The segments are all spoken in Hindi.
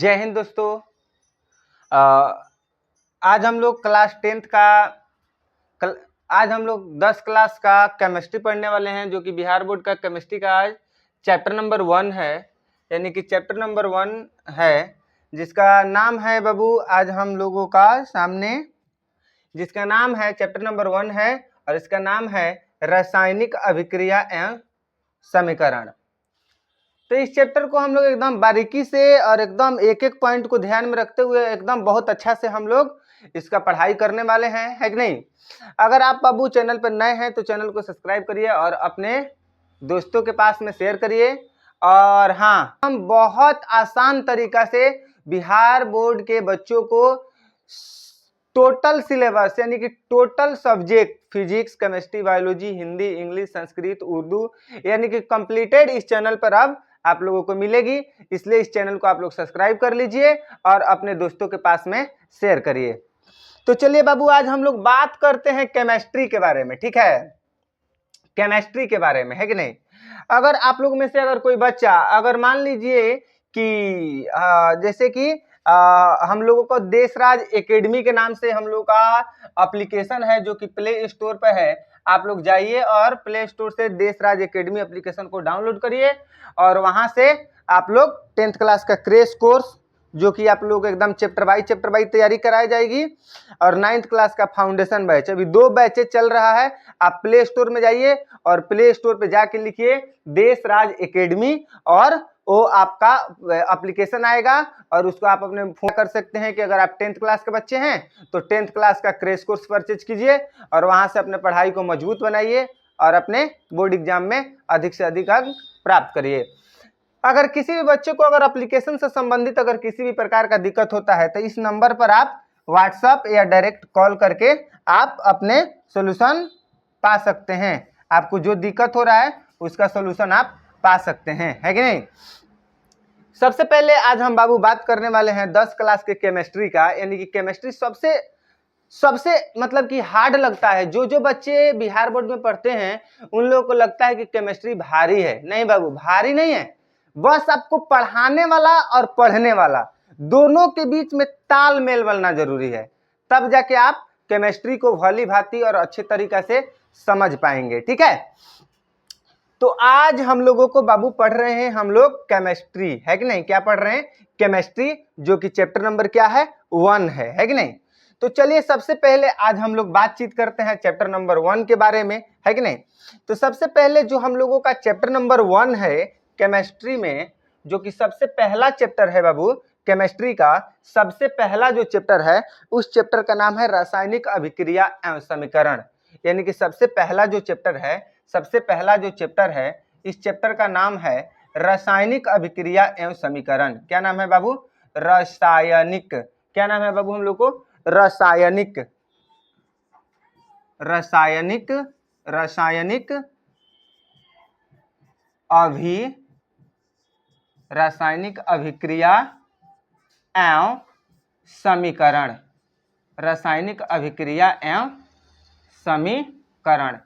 जय हिंद दोस्तों। आज हम लोग क्लास 10th का आज हम लोग 10 क्लास का केमिस्ट्री पढ़ने वाले हैं, जो कि बिहार बोर्ड का केमिस्ट्री का आज चैप्टर नंबर 1 है। यानी कि चैप्टर नंबर 1 है, जिसका नाम है बाबू आज हम लोगों का सामने, जिसका नाम है चैप्टर नंबर 1 है और इसका नाम है रासायनिक अभिक्रिया एवं समीकरण। तो इस चैप्टर को हम लोग एकदम बारीकी से और एकदम एक एक पॉइंट को ध्यान में रखते हुए एकदम बहुत अच्छा से हम लोग इसका पढ़ाई करने वाले हैं, है कि नहीं। अगर आप बाबू चैनल पर नए हैं तो चैनल को सब्सक्राइब करिए और अपने दोस्तों के पास में शेयर करिए। और हाँ, हम बहुत आसान तरीका से बिहार बोर्ड के बच्चों को टोटल सिलेबस यानी कि total subject physics, chemistry, biology, Hindi, English, Sanskrit, Urdu यानी कि कंप्लीटेड इस चैनल पर अब आप लोगों को मिलेगी। इसलिए इस चैनल को आप लोग सब्सक्राइब कर लीजिए और अपने दोस्तों के पास में शेयर करिए। तो चलिए बाबू, आज हम लोग बात करते हैं केमिस्ट्री के बारे में, ठीक है। केमिस्ट्री के बारे में, है कि नहीं। अगर आप लोग में से अगर कोई बच्चा अगर मान लीजिए कि जैसे कि हम लोगों को देशराज एकेडमी के नाम से हम लोग का एप्लीकेशन है, जो कि प्ले स्टोर पर है। आप लोग जाइए और प्ले स्टोर से देशराज एकेडमी एप्लीकेशन को डाउनलोड करिए और वहां से आप लोग 10th क्लास का क्रैश कोर्स, जो कि आप लोग एकदम चैप्टर बाई तैयारी कराई जाएगी, और 9th क्लास का फाउंडेशन बैच, अभी 2 बैचेज चल रहा है। आप प्ले स्टोर में जाइए और प्ले स्टोर पे जाके लिखिए देशराज एकेडमी और वो आपका एप्लीकेशन आएगा और उसको आप अपने फोन कर सकते हैं कि अगर आप 10th क्लास के बच्चे हैं तो 10th क्लास का क्रैश कोर्स परचेज कीजिए और वहां से अपने पढ़ाई को मजबूत बनाइए और अपने बोर्ड एग्जाम में अधिक से अधिक अंक प्राप्त करिए। अगर किसी भी बच्चे को अगर एप्लीकेशन से संबंधित अगर किसी भी प्रकार का दिक्कत होता है तो इस नंबर पर आप व्हाट्सएप या डायरेक्ट कॉल करके आप अपने सोल्यूशन पा सकते हैं। आपको जो दिक्कत हो रहा है उसका सोल्यूशन आप पा सकते हैं, है कि नहीं। सबसे पहले आज हम बाबू बात करने वाले हैं 10 क्लास के केमिस्ट्री का, यानी कि केमिस्ट्री सबसे मतलब कि हार्ड लगता है। जो जो बच्चे बिहार बोर्ड में पढ़ते हैं उन लोगों को लगता है कि केमिस्ट्री भारी है। नहीं बाबू, भारी नहीं है। बस आपको पढ़ाने वाला और पढ़ने वाला दोनों के बीच में तालमेल बनना जरूरी है, तब जाके आप केमिस्ट्री को भली भांति और अच्छे तरीका से समझ पाएंगे, ठीक है। तो आज हम लोगों को बाबू पढ़ रहे हैं हम लोग केमिस्ट्री, है कि नहीं। क्या पढ़ रहे हैं? केमिस्ट्री, जो कि चैप्टर नंबर क्या है? 1 है कि नहीं। तो चलिए सबसे पहले आज हम लोग बातचीत करते हैं चैप्टर नंबर 1 के बारे में, है कि नहीं। तो सबसे पहले जो हम लोगों का चैप्टर नंबर 1 है केमिस्ट्री में, जो कि सबसे पहला चैप्टर है बाबू केमिस्ट्री का, सबसे पहला जो चैप्टर है उस चैप्टर का नाम है रासायनिक अभिक्रिया एवं समीकरण। यानी कि सबसे पहला जो चैप्टर है इस चैप्टर का नाम है रासायनिक अभिक्रिया एवं समीकरण। क्या नाम है बाबू? रासायनिक। क्या नाम है बाबू हम लोग को? रासायनिक अभिक्रिया एवं समीकरण। रासायनिक अभिक्रिया एवं समीकरण,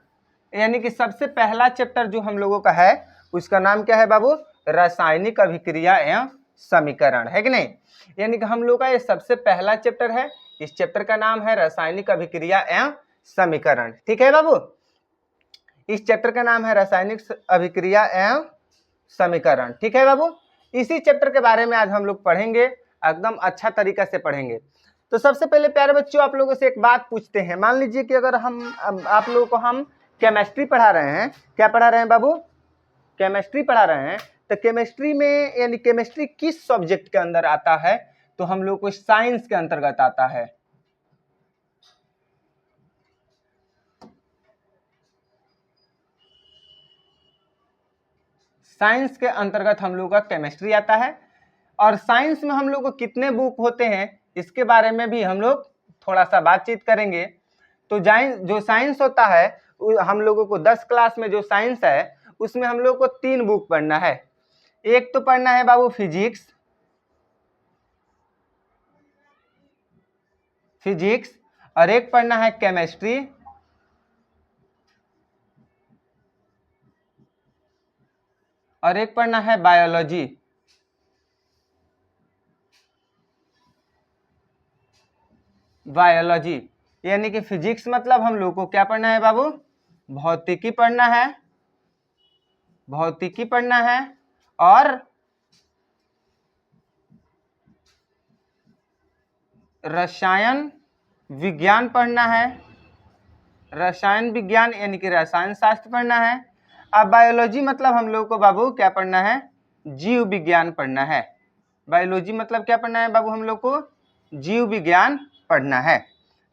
यानी कि सबसे पहला चैप्टर जो हम लोगों का है उसका नाम क्या है बाबू? रासायनिक अभिक्रिया एवं समीकरण, है कि नहीं। यानी कि हम लोग का ये सबसे पहला चैप्टर है। इस चैप्टर का नाम है रासायनिक अभिक्रिया एवं समीकरण, ठीक है बाबू। इस चैप्टर का नाम है रासायनिक अभिक्रिया एवं समीकरण, ठीक है बाबू। इसी चैप्टर के बारे में आज हम लोग पढ़ेंगे, एकदम अच्छा तरीका से पढ़ेंगे। तो सबसे पहले प्यारे बच्चों, आप लोगों से एक बात पूछते हैं। मान लीजिए कि अगर आप लोगों को हम केमिस्ट्री पढ़ा रहे हैं, क्या पढ़ा रहे हैं बाबू? केमिस्ट्री पढ़ा रहे हैं। तो केमिस्ट्री में यानी केमिस्ट्री किस सब्जेक्ट के अंदर आता है? तो हम लोग को साइंस के अंतर्गत आता है। साइंस के अंतर्गत हम लोग का केमिस्ट्री आता है। और साइंस में हम लोग को कितने बुक होते हैं इसके बारे में भी हम लोग थोड़ा सा बातचीत करेंगे। तो जो साइंस होता है हम लोगों को 10 क्लास में जो साइंस है उसमें हम लोग को 3 बुक पढ़ना है। एक तो पढ़ना है बाबू फिजिक्स, और एक पढ़ना है केमिस्ट्री, और एक पढ़ना है बायोलॉजी। बायोलॉजी, यानी कि फिजिक्स मतलब हम लोग को क्या पढ़ना है बाबू, भौतिकी पढ़ना है, भौतिकी पढ़ना है, और रसायन विज्ञान पढ़ना है, रसायन विज्ञान यानी कि रसायन शास्त्र पढ़ना है। अब बायोलॉजी मतलब हम लोग को बाबू क्या पढ़ना है, जीव विज्ञान पढ़ना है। बायोलॉजी मतलब क्या पढ़ना है बाबू, हम लोग को जीव विज्ञान पढ़ना है।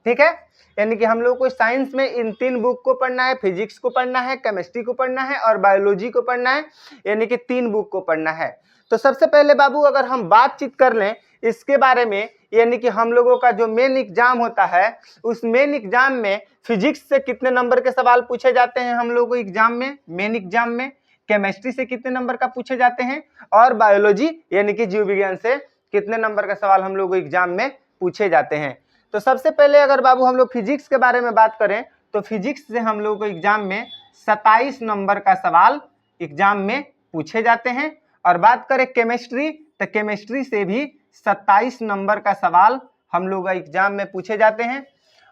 ठीक है, यानी कि हम लोग को साइंस में इन 3 बुक को पढ़ना है, फिजिक्स को पढ़ना है, केमिस्ट्री को पढ़ना है और बायोलॉजी को पढ़ना है, यानी कि 3 बुक को पढ़ना है। तो सबसे पहले बाबू अगर हम बातचीत कर लें इसके बारे में, यानी कि हम लोगों का जो मेन एग्जाम होता है उस मेन एग्जाम में फिजिक्स से कितने नंबर के सवाल पूछे जाते हैं हम लोगों को एग्जाम में, मेन एग्जाम में केमिस्ट्री से कितने नंबर का पूछे जाते हैं, और बायोलॉजी यानी कि जीव विज्ञान से कितने नंबर का सवाल हम लोगों को एग्जाम में पूछे जाते हैं। तो सबसे पहले अगर बाबू हम लोग फिजिक्स के बारे में बात करें तो फिजिक्स से हम लोगों को एग्जाम में 27 नंबर का सवाल एग्जाम में पूछे जाते हैं। और बात करें केमिस्ट्री तो केमिस्ट्री से भी 27 नंबर का सवाल हम लोग एग्जाम में पूछे जाते हैं।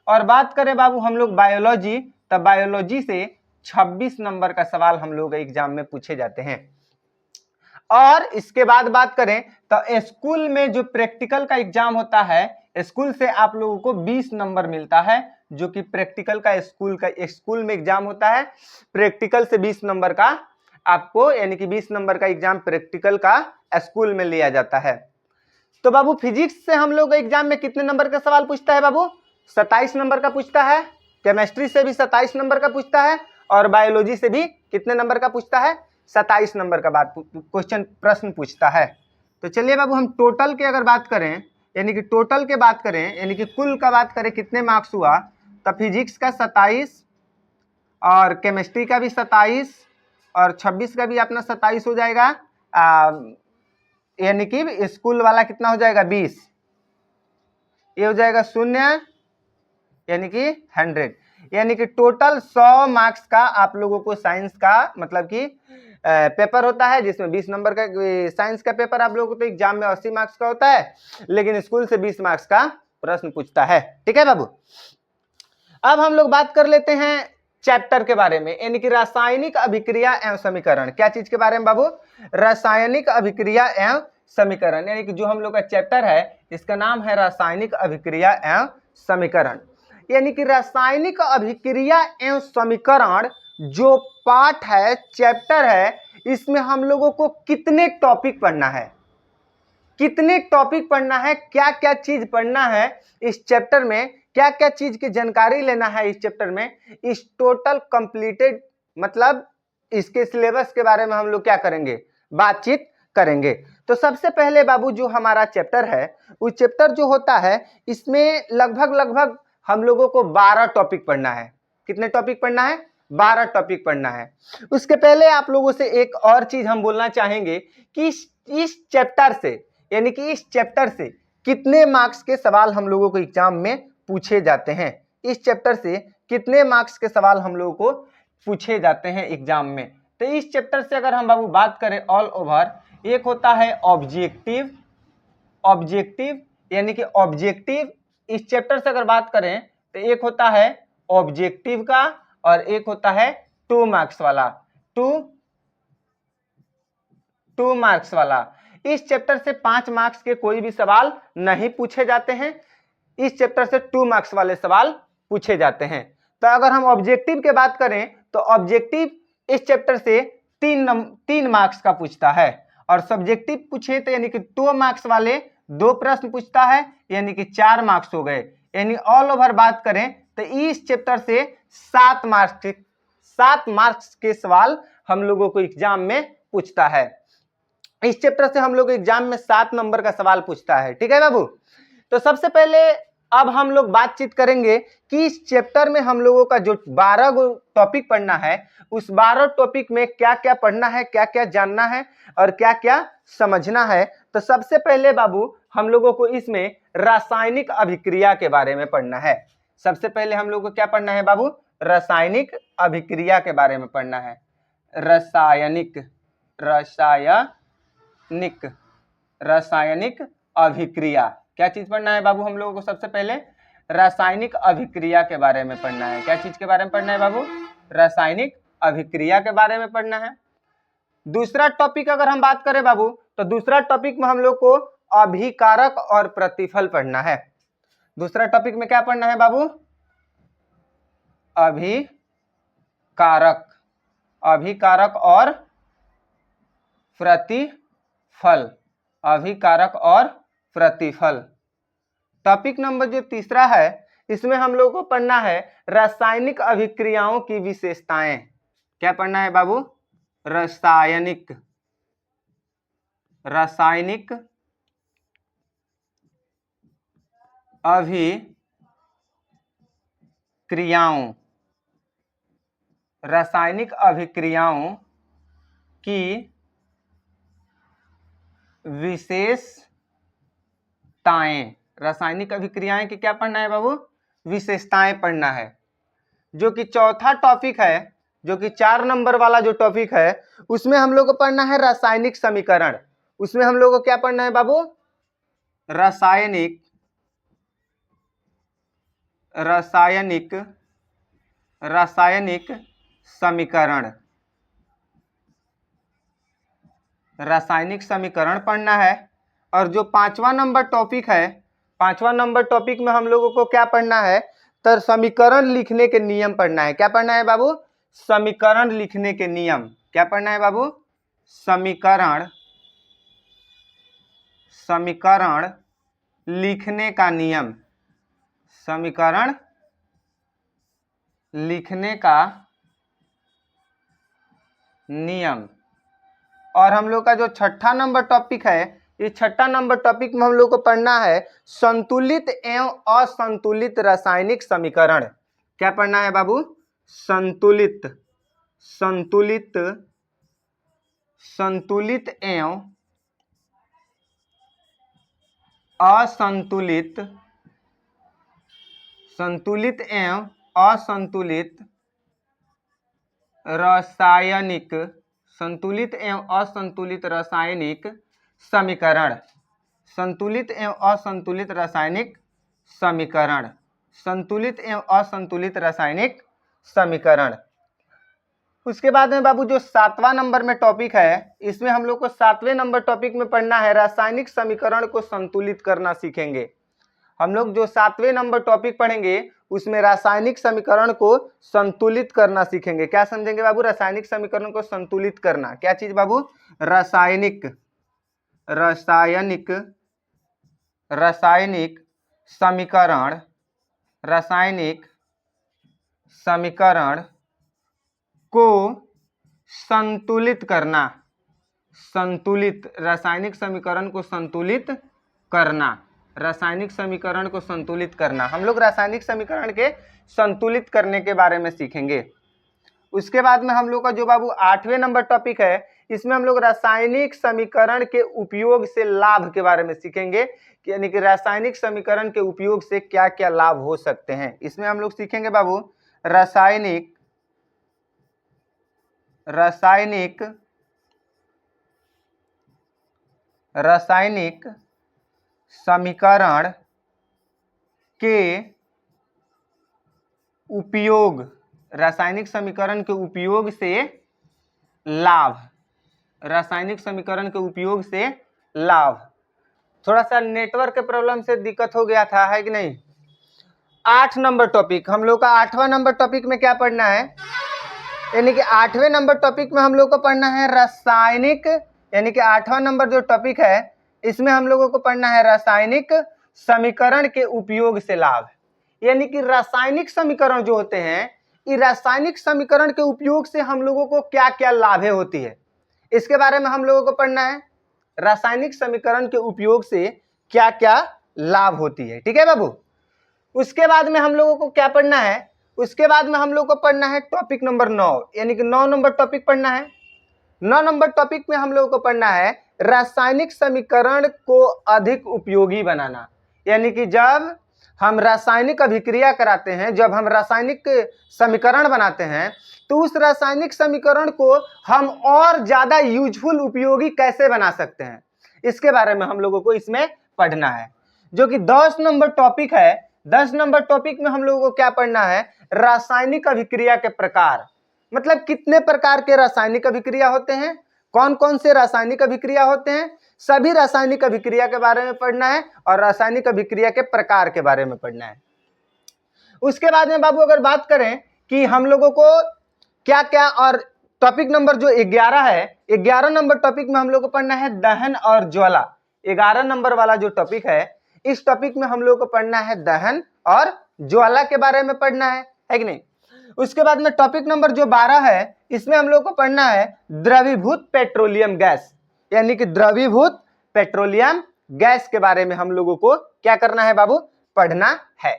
और बात करें बाबू हम लोग बायोलॉजी तो बायोलॉजी से 26 नंबर का सवाल हम लोग एग्जाम में पूछे जाते हैं। और इसके बाद बात करें तो स्कूल में जो प्रैक्टिकल का एग्जाम होता है स्कूल से आप लोगों को 20 नंबर मिलता है, जो कि प्रैक्टिकल का स्कूल में एग्जाम होता है, प्रैक्टिकल से 20 नंबर का आपको यानी कि 20 नंबर का एग्जाम प्रैक्टिकल का स्कूल में लिया जाता है। तो बाबू फिजिक्स से हम लोग एग्जाम में कितने नंबर का सवाल पूछता है बाबू, 27 नंबर का पूछता है, केमिस्ट्री से भी 27 नंबर का पूछता है और बायोलॉजी से भी कितने नंबर का पूछता है, 27 नंबर का बात क्वेश्चन प्रश्न पूछता है। तो चलिए बाबू हम टोटल की अगर बात करें यानी कि टोटल के बात करें यानी कि कुल का बात करें कितने मार्क्स हुआ, तो फिजिक्स का 27 और केमिस्ट्री का भी 27 और 26 का भी अपना 27 हो जाएगा, यानी कि स्कूल वाला कितना हो जाएगा 20, ये हो जाएगा 0 यानी कि 100, यानी कि टोटल 100 मार्क्स का आप लोगों को साइंस का मतलब कि पेपर होता है, जिसमें 20 नंबर का साइंस का पेपर आप लोगों को तो एग्जाम में 80 मार्क्स का होता है, लेकिन स्कूल से 20 मार्क्स का प्रश्न पूछता है। ठीक है बाबू, अब हम लोग बात कर लेते हैं चैप्टर के बारे में, यानी कि रासायनिक अभिक्रिया एवं समीकरण। क्या चीज के बारे में बाबू, रासायनिक अभिक्रिया एवं समीकरण, यानी कि जो हम लोग का चैप्टर है इसका नाम है रासायनिक अभिक्रिया एवं समीकरण। यानी कि रासायनिक अभिक्रिया एवं समीकरण जो पाठ है, चैप्टर है, इसमें हम लोगों को कितने टॉपिक पढ़ना है, कितने टॉपिक पढ़ना है, क्या क्या चीज पढ़ना है इस चैप्टर में, क्या क्या चीज की जानकारी लेना है इस चैप्टर में, इस टोटल कंप्लीटेड मतलब इसके सिलेबस के बारे में हम लोग क्या करेंगे, बातचीत करेंगे। तो सबसे पहले बाबू जो हमारा चैप्टर है उस चैप्टर जो होता है इसमें लगभग हम लोगों को 12 टॉपिक पढ़ना है। कितने टॉपिक पढ़ना है, 12 टॉपिक पढ़ना है। उसके पहले आप लोगों से एक और चीज हम बोलना चाहेंगे कि इस चैप्टर से यानी कि इस चैप्टर से कितने मार्क्स के सवाल हम लोगों को एग्जाम में पूछे जाते हैं, इस चैप्टर से कितने मार्क्स के सवाल हम लोगों को पूछे जाते हैं एग्जाम में। तो इस चैप्टर से अगर हम बाबू बात करें ऑल ओवर, एक होता है ऑब्जेक्टिव, ऑब्जेक्टिव यानी कि ऑब्जेक्टिव, इस चैप्टर से अगर बात करें तो एक होता है ऑब्जेक्टिव का और एक होता है 2 मार्क्स वाला, 2 मार्क्स वाला। इस चैप्टर से 5 मार्क्स के कोई भी सवाल नहीं पूछे जाते हैं, इस चैप्टर से 2 मार्क्स वाले सवाल पूछे जाते हैं। तो अगर हम ऑब्जेक्टिव के बात करें तो ऑब्जेक्टिव इस चैप्टर से 3 मार्क्स का पूछता है, और सब्जेक्टिव पूछे तो यानी कि 2 मार्क्स वाले 2 प्रश्न पूछता है, यानी कि 4 मार्क्स हो गए। यानी ऑल ओवर बात करें तो इस चैप्टर से 7 मार्क्स के सवाल हम लोगों को एग्जाम में पूछता है। इस चैप्टर से हम लोग एग्जाम में 7 नंबर का सवाल पूछता है। ठीक है बाबू, तो सबसे पहले अब हम लोग बातचीत करेंगे कि इस चैप्टर में हम लोगों का जो 12 टॉपिक पढ़ना है उस 12 टॉपिक में क्या क्या पढ़ना है, क्या क्या जानना है और क्या क्या समझना है। तो सबसे पहले बाबू हम लोगों को इसमें रासायनिक अभिक्रिया के बारे में पढ़ना है। सबसे पहले हम लोग को क्या पढ़ना है बाबू, रासायनिक अभिक्रिया के बारे में पढ़ना है। रासायनिक अभिक्रिया, क्या चीज पढ़ना है बाबू हम लोगों को, सबसे पहले रासायनिक अभिक्रिया के बारे में पढ़ना है। क्या चीज के बारे में पढ़ना है बाबू? रासायनिक अभिक्रिया के बारे में पढ़ना है। दूसरा टॉपिक अगर हम बात करें बाबू, तो दूसरा टॉपिक में हम लोग को अभिकारक और प्रतिफल पढ़ना है। दूसरा टॉपिक में क्या पढ़ना है बाबू? अभिकारक, अभिकारक और प्रतिफल, अभिकारक और प्रतिफल। टॉपिक नंबर जो तीसरा है, इसमें हम लोग को पढ़ना है रासायनिक अभिक्रियाओं की विशेषताएं। क्या पढ़ना है बाबू? रासायनिक, रासायनिक अभिक्रियाओं, रासायनिक अभिक्रियाओं की विशेषताएं। रासायनिक अभिक्रियाएं की क्या पढ़ना है बाबू? विशेषताएं पढ़ना है। जो कि चौथा टॉपिक है, जो कि 4 नंबर वाला जो टॉपिक है, उसमें हम लोग को पढ़ना है रासायनिक समीकरण। उसमें हम लोग को क्या पढ़ना है बाबू? रासायनिक, रासायनिक, रासायनिक समीकरण, रासायनिक समीकरण पढ़ना है। और जो 5वां नंबर टॉपिक है, 5वां नंबर टॉपिक में हम लोगों को क्या पढ़ना है? तो समीकरण लिखने के नियम पढ़ना है। क्या पढ़ना है बाबू? समीकरण लिखने के नियम। क्या पढ़ना है बाबू? समीकरण, समीकरण लिखने का नियम, समीकरण लिखने का नियम। और हम लोग का जो 6ठा नंबर टॉपिक है, इस 6ठा नंबर टॉपिक में हम लोग को पढ़ना है संतुलित एवं असंतुलित रासायनिक समीकरण। क्या पढ़ना है बाबू? संतुलित, संतुलित, संतुलित एवं असंतुलित, संतुलित एवं असंतुलित रासायनिक, संतुलित एवं असंतुलित रासायनिक समीकरण, संतुलित एवं असंतुलित रासायनिक समीकरण, संतुलित एवं असंतुलित रासायनिक समीकरण। उसके बाद में बाबू जो 7वां नंबर में टॉपिक है, इसमें हम लोग को 7वें नंबर टॉपिक में पढ़ना है रासायनिक समीकरण को संतुलित करना सीखेंगे। हम लोग जो 7वें नंबर टॉपिक पढ़ेंगे, उसमें रासायनिक समीकरण को संतुलित करना सीखेंगे। क्या समझेंगे बाबू? रासायनिक समीकरण को संतुलित करना। क्या चीज बाबू? रासायनिक, रासायनिक, रासायनिक समीकरण, रासायनिक समीकरण को संतुलित करना, संतुलित, रासायनिक समीकरण को संतुलित करना, रासायनिक समीकरण को संतुलित करना। हम लोग रासायनिक समीकरण के संतुलित करने के बारे में सीखेंगे। उसके बाद में हम लोग का जो बाबू 8वें नंबर टॉपिक है, इसमें हम लोग रासायनिक समीकरण के उपयोग से लाभ के बारे में सीखेंगे, यानी कि रासायनिक समीकरण के उपयोग से क्या क्या लाभ हो सकते हैं। इसमें हम लोग सीखेंगे बाबू रासायनिक, रासायनिक, रासायनिक समीकरण के उपयोग, रासायनिक समीकरण के उपयोग से लाभ, रासायनिक समीकरण के उपयोग से लाभ। थोड़ा सा नेटवर्क के प्रॉब्लम से दिक्कत हो गया था, है कि नहीं? 8 नंबर टॉपिक, हम लोग का 8वां नंबर टॉपिक में क्या पढ़ना है? यानी कि 8वें नंबर टॉपिक में हम लोग को पढ़ना है रासायनिक, यानी कि 8वां नंबर जो टॉपिक है, इसमें हम लोगों को पढ़ना है रासायनिक समीकरण के उपयोग से लाभ। यानी कि रासायनिक समीकरण जो होते हैं, ये रासायनिक समीकरण के उपयोग से हम लोगों को क्या क्या लाभें होती है, इसके बारे में हम लोगों को पढ़ना है। रासायनिक समीकरण के उपयोग से क्या क्या लाभ होती है, ठीक है बाबू? उसके बाद में हम लोगों को क्या पढ़ना है? उसके बाद में हम लोग को पढ़ना है टॉपिक नंबर 9, यानी कि 9 नंबर टॉपिक पढ़ना है। 9 नंबर टॉपिक में हम लोगों को पढ़ना है रासायनिक समीकरण को अधिक उपयोगी बनाना। यानी कि जब हम रासायनिक अभिक्रिया कराते हैं, जब हम रासायनिक समीकरण बनाते हैं, तो उस रासायनिक समीकरण को हम और ज्यादा यूजफुल, उपयोगी कैसे बना सकते हैं, इसके बारे में हम लोगों को इसमें पढ़ना है। जो कि 10 नंबर टॉपिक है, 10 नंबर टॉपिक में हम लोगों को क्या पढ़ना है, रासायनिक अभिक्रिया के प्रकार, मतलब कितने प्रकार के रासायनिक अभिक्रिया होते हैं, कौन कौन से रासायनिक अभिक्रिया होते हैं, सभी रासायनिक अभिक्रिया के बारे में पढ़ना है और रासायनिक अभिक्रिया के प्रकार के बारे में पढ़ना है। उसके बाद में बाबू अगर बात करें कि हम लोगों को क्या क्या, और टॉपिक नंबर जो 11 है, 11 नंबर टॉपिक में हम लोग को पढ़ना है दहन और ज्वाला। 11 नंबर वाला जो टॉपिक है, इस टॉपिक में हम लोग को पढ़ना है दहन और ज्वाला के बारे में पढ़ना है कि नहीं। उसके बाद में टॉपिक नंबर जो 12 है, इसमें हम लोग को पढ़ना है द्रवीभूत पेट्रोलियम गैस, यानी कि द्रवीभूत पेट्रोलियम गैस के बारे में हम लोगों को क्या करना है बाबू, पढ़ना है।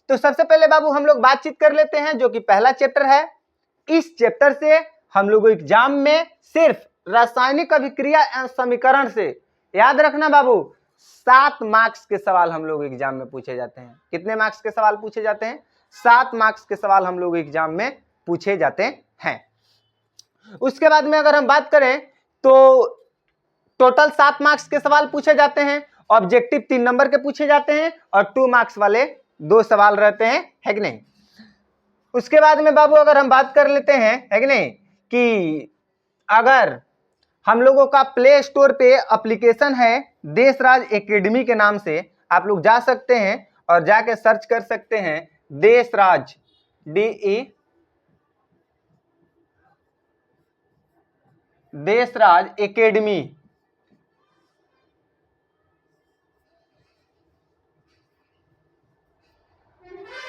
तो सबसे पहले बाबू हम लोग बातचीत कर लेते हैं, जो कि पहला चैप्टर है। इस चैप्टर से हम लोग एग्जाम में सिर्फ रासायनिक अभिक्रिया एवं समीकरण से, याद रखना बाबू, 7 मार्क्स के सवाल हम लोग एग्जाम में पूछे जाते हैं। कितने मार्क्स के सवाल पूछे जाते हैं, 7 मार्क्स के सवाल हम लोग एग्जाम में पूछे जाते हैं। उसके बाद में अगर हम बात करें तो टोटल 7 मार्क्स के सवाल पूछे जाते हैं, ऑब्जेक्टिव 3 नंबर के पूछे जाते हैं और 2 मार्क्स वाले 2 सवाल रहते हैं, है कि नहीं। उसके बाद में बाबू अगर हम बात कर लेते हैं, है कि नहीं, कि अगर हम लोगों का प्ले स्टोर पे एप्लीकेशन है देशराज एकेडमी के नाम से, आप लोग जा सकते हैं और जाके सर्च कर सकते हैं देशराज, देशराज एकेडमी।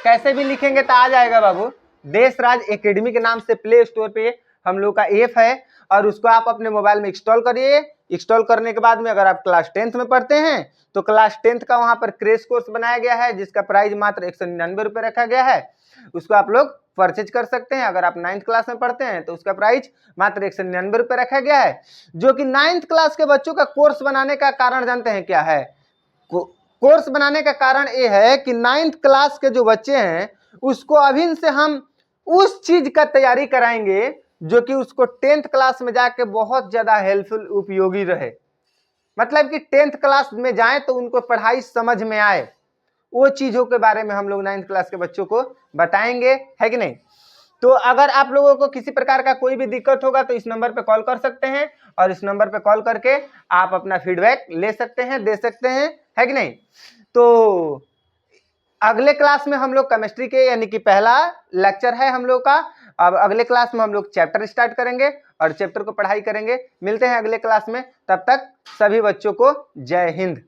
कैसे भी लिखेंगे तो आ जाएगा बाबू, देशराज एकेडमी के नाम से प्ले स्टोर पे हम लोग का ऐप है और उसको आप अपने मोबाइल में इंस्टॉल करिए। इंस्टॉल करने के बाद में अगर आप क्लास 10th में पढ़ते हैं तो क्लास 10th का वहां पर क्रैश कोर्स बनाया गया है, जिसका प्राइस मात्र 199 रुपये रखा गया है। उसको आप लोग परचेज कर सकते हैं। अगर आप 9th क्लास में पढ़ते हैं तो उसका प्राइस मात्र 199 रुपये रखा गया है, जो कि 9th क्लास के बच्चों का कोर्स बनाने का कारण जानते हैं क्या है। कोर्स बनाने का कारण ये है कि 9th क्लास के जो बच्चे हैं उसको अभी से हम उस चीज का तैयारी कराएंगे जो कि उसको 10th क्लास में जाके बहुत ज्यादा हेल्पफुल, उपयोगी रहे। मतलब कि 10th क्लास में जाएं तो उनको पढ़ाई समझ में आए, वो चीजों के बारे में हम लोग 9th क्लास के बच्चों को बताएंगे, है कि नहीं। तो अगर आप लोगों को किसी प्रकार का कोई भी दिक्कत होगा तो इस नंबर पे कॉल कर सकते हैं और इस नंबर पे कॉल करके आप अपना फीडबैक ले सकते हैं, दे सकते हैं, है कि नहीं। तो अगले क्लास में हम लोग केमिस्ट्री के, यानी कि पहला लेक्चर है हम लोग का। अब अगले क्लास में हम लोग चैप्टर स्टार्ट करेंगे और चैप्टर को पढ़ाई करेंगे। मिलते हैं अगले क्लास में, तब तक सभी बच्चों को जय हिंद।